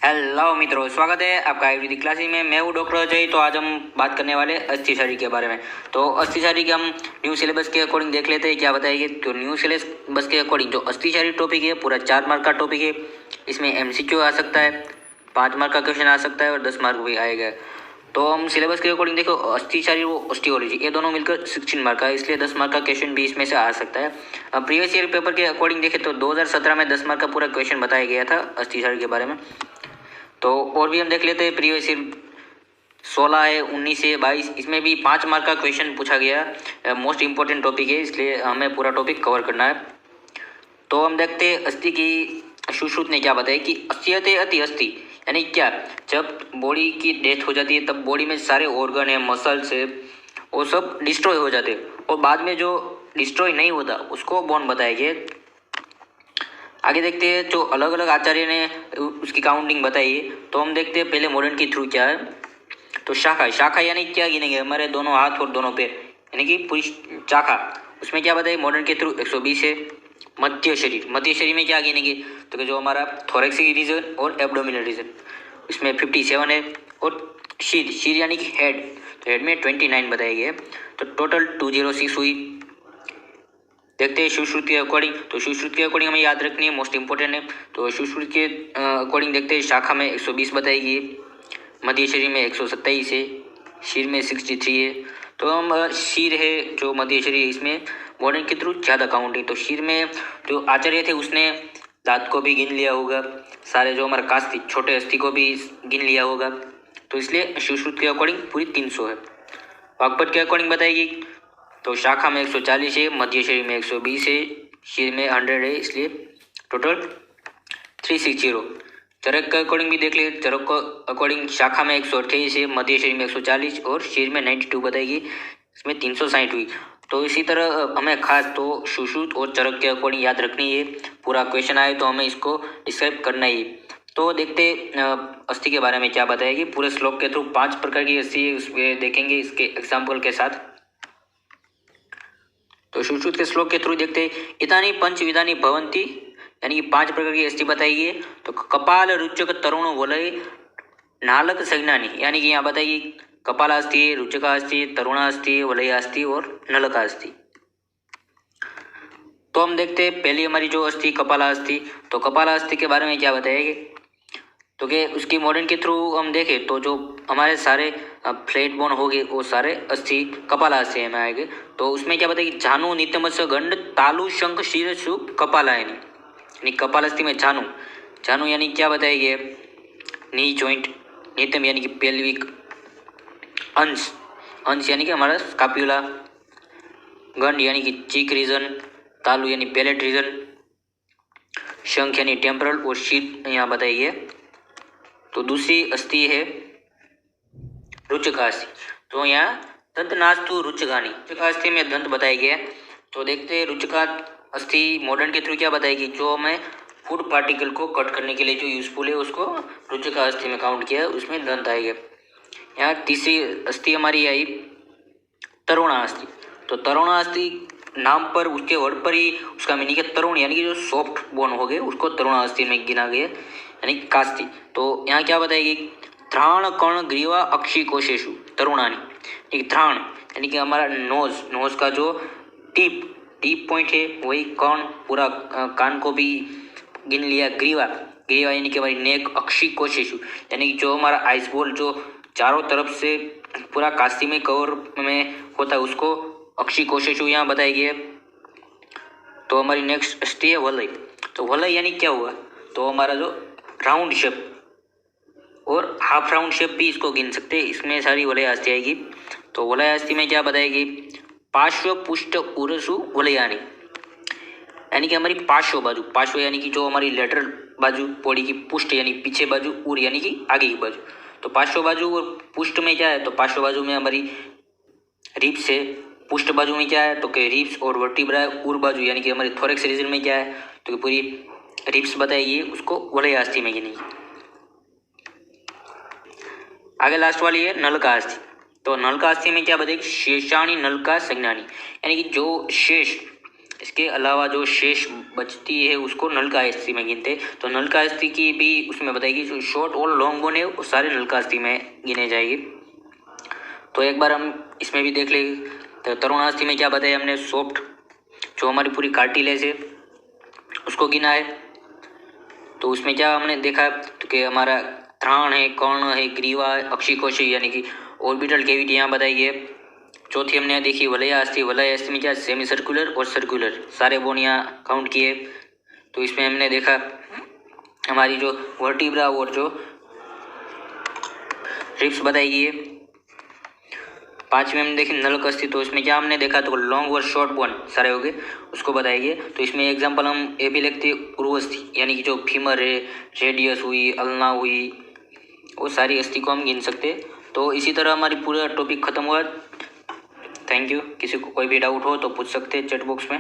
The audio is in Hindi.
हेलो मित्रों, स्वागत है आपका आयुर्वेदिक क्लासेस में। मैं हूँ डॉक्टर अजय। तो आज हम बात करने वाले अस्थि शरीर के बारे में। तो अस्थि शरीर के हम न्यू सिलेबस के अकॉर्डिंग देख लेते हैं क्या बताएंगे। तो न्यू सिलेबस के अकॉर्डिंग जो अस्थि शरीर टॉपिक है पूरा 4 मार्क का टॉपिक है। इसमें एमसीक्यू आ सकता है, 5 मार्क का क्वेश्चन आ सकता है और 10 मार्क भी आएगा। तो हम सिलेबस के अकॉर्डिंग देखो, अस्थि शरीर वो ऑस्टियोलॉजी ये दोनों मिलकर 16 मार्क का है, इसलिए 10 मार्क का क्वेश्चन भी इसमें से आ सकता है। अब प्रीवियस ईयर पेपर के अकॉर्डिंग देखें तो 2017 में 10 मार्क का पूरा क्वेश्चन बताया गया था अस्थि शरीर के बारे में। तो और भी हम देख लेते हैं, प्रीवियस ईयर 16 है, 19 है, 22, इसमें भी 5 मार्क का क्वेश्चन पूछा गया। मोस्ट इंपॉर्टेंट टॉपिक है, इसलिए हमें पूरा टॉपिक कवर करना है। तो हम देखते हैं अस्थि की सुश्रुत ने क्या बताया कि अस्थियते अति अस्थि, यानी क्या, जब बॉडी की डेथ हो जाती है तब बॉडी में सारे ऑर्गन है, मसल्स है, वो सब डिस्ट्रॉय हो जाते हैं और बाद में जो डिस्ट्रॉय नहीं होता उसको बोन बताया गया। आगे देखते हैं जो अलग अलग आचार्य ने उसकी काउंटिंग बताई है। तो हम देखते हैं पहले मॉडर्न के थ्रू क्या है। तो शाखा, शाखा यानी क्या गिनेंगे, हमारे दोनों हाथ और दोनों पैर, यानी कि पूरी शाखा। उसमें क्या बताइए, मॉडर्न के थ्रू 120 है। मध्य शरीर, मध्य शरीर में क्या गिनेंगे, तो कि जो हमारा थोरेक्सिक रीजन और एब्डोमिनल रीजन, उसमें 57 है। और शीर, शीर यानी कि हेड, तो हेड में 29 बताए गए। तो टोटल 206 हुई। देखते हैं सुश्रुत के अकॉर्डिंग। तो सुश्रुत के अकॉर्डिंग हमें याद रखनी है, मोस्ट इंपॉर्टेंट है। तो सुश्रुत के अकॉर्डिंग देखते हैं, शाखा में 120 बताएगी, मध्य शरीर में 127 है, शीर में 63 है। तो हम शीर है जो मध्य शरीर, इसमें मॉडर्न के थ्रू ज़्यादा काउंटिंग। तो शीर में जो आचार्य थे उसने दांत को भी गिन लिया होगा, सारे जो हमारा कास्ती छोटे अस्थि को भी गिन लिया होगा। तो इसलिए सुश्रुत के अकॉर्डिंग पूरी 300 है। वाग्भट के अकॉर्डिंग बताएगी तो शाखा में 140 है, मध्य शरीर में 120 है, शीर में 100 है, इसलिए टोटल 360। चरक के अकॉर्डिंग भी देख ले। चरक को अकॉर्डिंग शाखा में 128 है, मध्य शरीर में 140 और शीर में 92 बताएगी, इसमें 360 हुई। तो इसी तरह हमें खास तो सुश्रुत और चरक के अकॉर्डिंग याद रखनी है। पूरा क्वेश्चन आए तो हमें इसको डिस्क्राइब करना ही। तो देखते अस्थि के बारे में क्या बताएगी। पूरे श्लोक के थ्रू 5 प्रकार की अस्थि है, उसमें देखेंगे इसके एग्जाम्पल के साथ। तो सुश्रुत के श्लोक के थ्रू देखते हैं, इतानी पंच विधानी भवंती, यानी कि 5 प्रकार की अस्थि बताइए। तो कपाल, रुचक, तरुण, वलय, नालक, संज्ञानी, यानी कि यहाँ बताइए कपालास्थि, रुचकास्थि, तरुणास्थि, वलयास्थि और नलकास्थि। तो हम देखते हैं पहली हमारी जो अस्थि कपालास्थि। तो कपालास्थि के बारे में क्या बताएंगे, तो कि उसकी मॉडर्न के थ्रू हम देखें तो जो हमारे सारे फ्लैट बोन हो गए वो सारे अस्थि कपालास्थि में आएंगे। तो उसमें क्या बताएगी, झानु, नित्यमत्स्य, गंड, तालु, शंख, शीर, सुप, कपालायनी, यानी कपालास्थि में झानु, झानु यानी क्या बताएगी, नी जॉइंट, नित्यम यानी कि पेल्विक, अंश, अंश यानी कि हमारा स्काप्यूला, गंड यानी कि चीक रीजन, तालु यानी पैलेट रीजन, शंख यानी टेम्परल और शीर यहाँ बताइए। तो दूसरी अस्थि है रुचकास्थि। तो यहाँ दंत नास्तु रुचकानी, रुचकास्थि में दंत बताया गया। तो देखते हैं रुचका अस्थि मॉडर्न के थ्रू क्या बताएगी, जो हमें फूड पार्टिकल को कट करने के लिए जो यूजफुल है उसको रुचका अस्थि में काउंट किया, उसमें दंत आएगा। यहाँ तीसरी अस्थि हमारी आई तरुणास्थि। तो तरुणास्थि नाम पर, उसके वर्ड पर ही उसका मीनिंग है तरुण, यानी कि जो सॉफ्ट बोन हो गए उसको तरुणास्थि में गिना गया, यानी कास्थि। तो यहाँ क्या बताएगी, त्राण, कर्ण, ग्रीवा, अक्षी, कोशेशु, तरुणानी, एक त्राण यानी कि हमारा नोज, नोज का जो टीप टीप पॉइंट है वही, कर्ण पूरा कान को भी गिन लिया, ग्रीवा, ग्रीवा यानी कि हमारी नेक, अक्षी, कोशेशु यानी कि जो हमारा आइस बॉल जो चारों तरफ से पूरा कास्ती में कवर में होता है उसको अक्षी कोशेशु यहाँ बताई गई है। तो हमारी नेक्स्ट अस्थि है वलय। तो वलय यानी क्या हुआ, तो हमारा जो राउंड शेप और हाफ राउंड शेप भी इसको गिन सकते हैं, इसमें सारी वलय अस्थि आएगी। तो वलय अस्थि में क्या बताएगी, पार्श्व, पुष्ट, उरसु, वलयानी, यानी कि हमारी पार्श्व बाजू, पार्श्व यानी कि जो हमारी लेटरल बाजू बॉडी की, पुष्ट यानी पीछे बाजू, उर यानी कि आगे की बाजू। तो पार्श्व बाजू और पुष्ट में क्या है, तो पार्श्व बाजू में हमारी रिब्स है, पुष्ट बाजू में क्या है तो कि रिब्स और वर्टिब्रा है, उर बाजू यानी कि हमारी थोरेक्स रीजन में क्या है तो कि पूरी रिब्स बताएगी, उसको वलय अस्थि में गिनेगी। आगे लास्ट वाली है नलका अस्थि। तो नलका अस्थि में क्या बताएगी, शेषाणी, नलका, संज्ञानी, यानी कि जो शेष इसके अलावा जो शेष बचती है उसको नलिका अस्थि में गिनते। तो नलिका अस्थि की भी उसमें बताएगी, जो शॉर्ट और लॉन्ग बोन है वो सारे नलिका अस्थि में गिने जाएगी। तो एक बार हम इसमें भी देख लेंगे। तो तरुणास्थि में क्या बताया हमने, सॉफ्ट जो हमारी पूरी कार्टिलेज है उसको गिना है। तो उसमें क्या हमने देखा तो कि हमारा त्राण है, कर्ण है, ग्रीवा है, अक्षिकोशी यानी कि ऑर्बिटल कैविटी यहाँ बताई है। चौथी हमने देखी वलय अस्थि। वलय अस्थि में क्या सेमी सर्कुलर और सर्कुलर सारे बोन यहाँ काउंट किए। तो इसमें हमने देखा हमारी जो वर्टिब्रा और जो रिब्स बताई गई है। पांचवी हमने देखी नलिका अस्थि। तो इसमें क्या हमने देखा तो लॉन्ग और शॉर्ट बोन सारे हो गए, उसको बताएंगे। तो इसमें एग्जांपल हम ये भी लिखते हैं उर्वस्थि यानी कि जो फीमर है, रेडियस हुई, अल्ना हुई, वो सारी अस्थि को हम गिन सकते। तो इसी तरह हमारी पूरा टॉपिक खत्म हुआ। Thank you. किसी को कोई भी डाउट हो तो पूछ सकते हैं चैट बॉक्स में।